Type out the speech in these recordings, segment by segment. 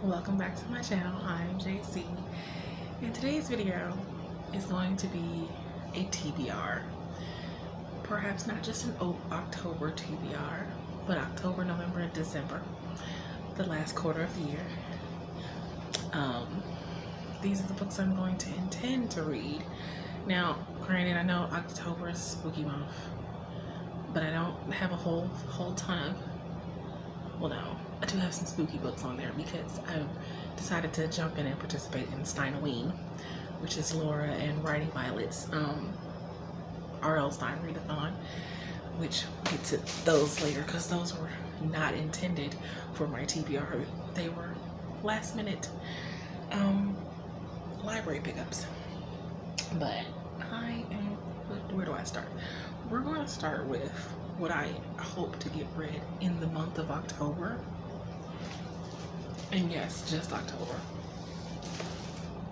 Welcome back to my channel. I'm JC, and today's video is going to be a TBR. Perhaps not just an October TBR, but October, November, and December, the last quarter of the year. These are the books I'm going to intend to read. Now, granted, I know October is spooky month, but I don't have a whole ton of, well, no, I do have some spooky books on there because I've decided to jump in and participate in Steinoween, which is Laura and Writing Violet's R.L. Stein readathon, which we'll get to those later because those were not intended for my TBR. They were last minute library pickups. But where do I start? We're going to start with what I hope to get read in the month of October. And yes, just October.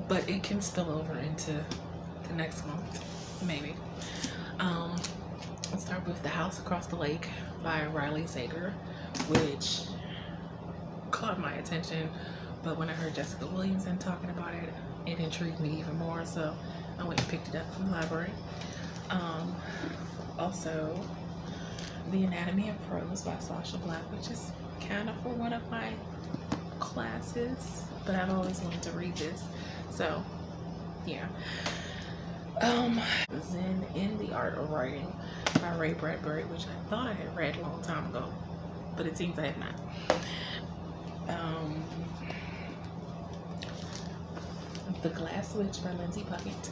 But it can spill over into the next month, maybe. Let's start with The House Across the Lake by Riley Sager, which caught my attention. But when I heard Jessica Williamson talking about it, it intrigued me even more. So I went and picked it up from the library. Also, The Anatomy of Prose by Sasha Black, which is kind of for one of my classes, but I've always wanted to read this. So, yeah. Zen in the Art of Writing by Ray Bradbury, which I thought I had read a long time ago, but it seems I have not. The Glass Witch by Lindsay Puckett,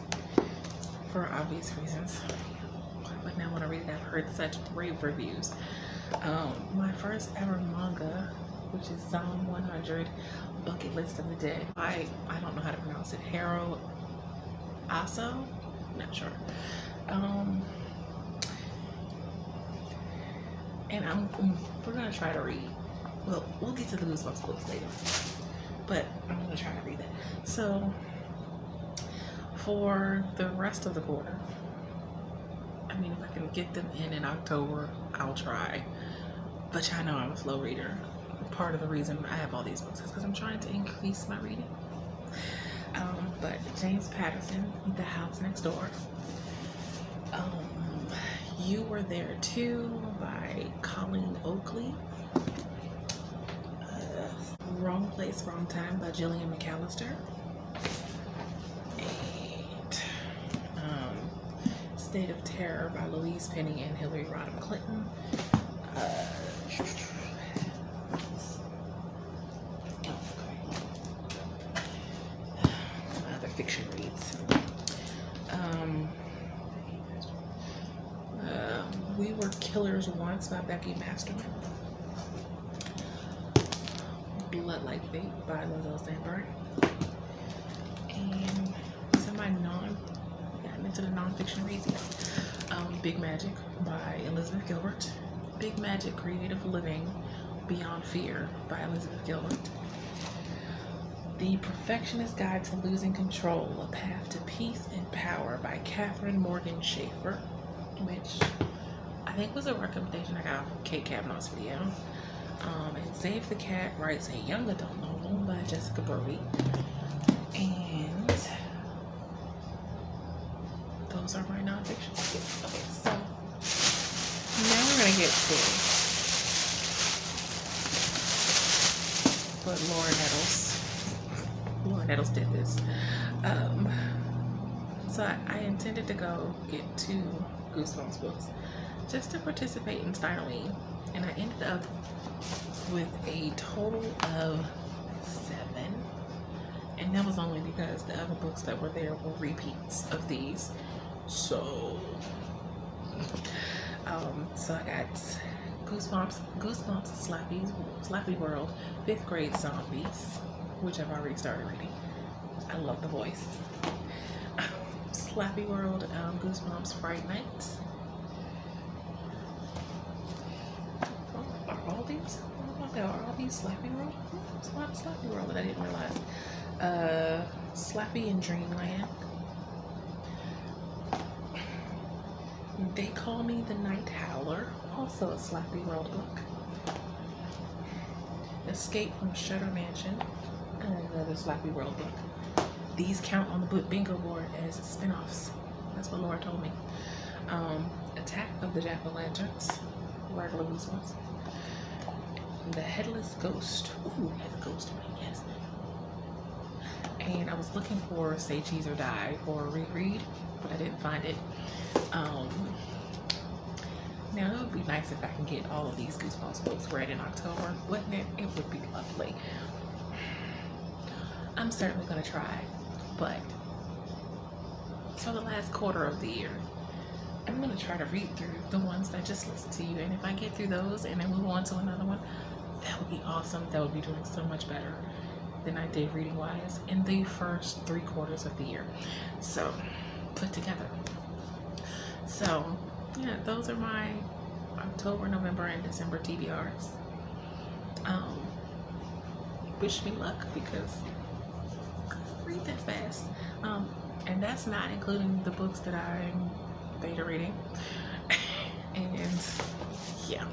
for obvious reasons. But now when I read it, I've heard such rave reviews. My first ever manga, which is Psalm 100, Bucket List of the Dead. I don't know how to pronounce it. Haro Aso? Not sure. And we're gonna try to read. Well, we'll get to the Goosebumps books later, but I'm gonna try to read that. So for the rest of the quarter, I mean, if I can get them in October, I'll try. But y'all know I'm a slow reader. Part of the reason I have all these books is because I'm trying to increase my reading. But James Patterson, The House Next Door. You Were There Too by Colleen Oakley. Wrong Place, Wrong Time by Jillian McAllister. State of Terror by Louise Penny and Hillary Rodham Clinton. Other fiction reads. We Were Killers Once by Becky Masterman. Blood Like Fate by Lizelle Sandberg. And these are my into the non-fiction reads. Big Magic by Elizabeth Gilbert. Big Magic Creative Living Beyond Fear by Elizabeth Gilbert. The Perfectionist Guide to Losing Control, A Path to Peace and Power by Catherine Morgan Schaefer, which I think was a recommendation I got from Kate Kavanaugh's video. And Save the Cat writes a young adult novel by Jessica Brody. And those are my nonfiction. Okay, so now we're gonna get to what Laura Nettles did this. So I intended to go get 2 Goosebumps books just to participate in Steinoween, and I ended up with a total of 7, and that was only because the other books that were there were repeats of these. So I got Goosebumps, Slappy World, 5th Grade Zombies, which I've already started reading. I love the voice. Slappy World, Goosebumps, Fright Night. Are all these Slappy World? It's a lot of Slappy World that I didn't realize. Slappy in Dreamland. They Call Me the Night Howler, also a Slappy World book. Escape from Shutter Mansion and another Slappy World book. These count on the book bingo board as spin-offs. That's what Laura told me. Attack of the Jack-o'-lanterns, regular loose ones. The Headless Ghost. Ooh, that's a ghost one, yes. And I was looking for Say Cheese or Die for a reread, but I didn't find it. Now it would be nice if I can get all of these Goosebumps books read in October, wouldn't it? It would be lovely. I'm certainly gonna try, but for the last quarter of the year, I'm gonna try to read through the ones that just listen to you, and if I get through those and then move on to another one, that would be awesome. That would be doing so much better than I did reading wise in the first 3 quarters of the year. So put together. So yeah, those are my October, November, and December TBRs. Wish me luck because I read that fast. And that's not including the books that I'm beta reading. And yeah.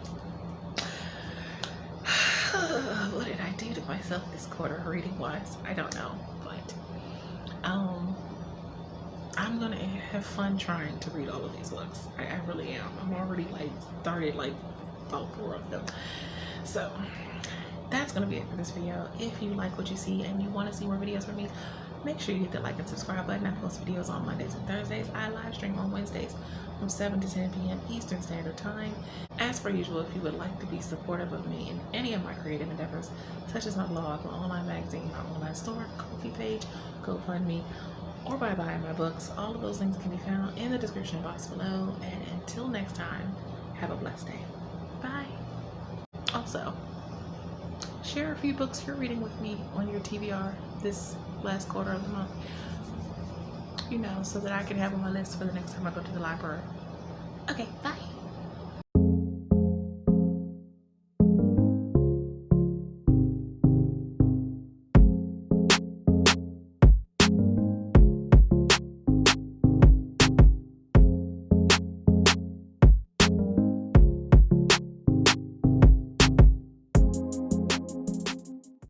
What did I do to myself this quarter reading wise? I don't know, but I'm gonna have fun trying to read all of these books. I really am. I'm already started about 4 of them. So that's gonna be it for this video. If you like what you see and you want to see more videos from me, make sure you hit the like and subscribe button. I post videos on Mondays and Thursdays. I live stream on Wednesdays from 7 to 10 p.m. Eastern Standard Time. As per usual, if you would like to be supportive of me in any of my creative endeavors, such as my blog, my online magazine, my online store, Ko-fi page, GoFundMe, or by buying my books, all of those links can be found in the description box below. And until next time, have a blessed day. Bye. Also, share a few books you're reading with me on your TBR this last quarter of the month, you know, so that I can have on my list for the next time I go to the library. Okay, bye.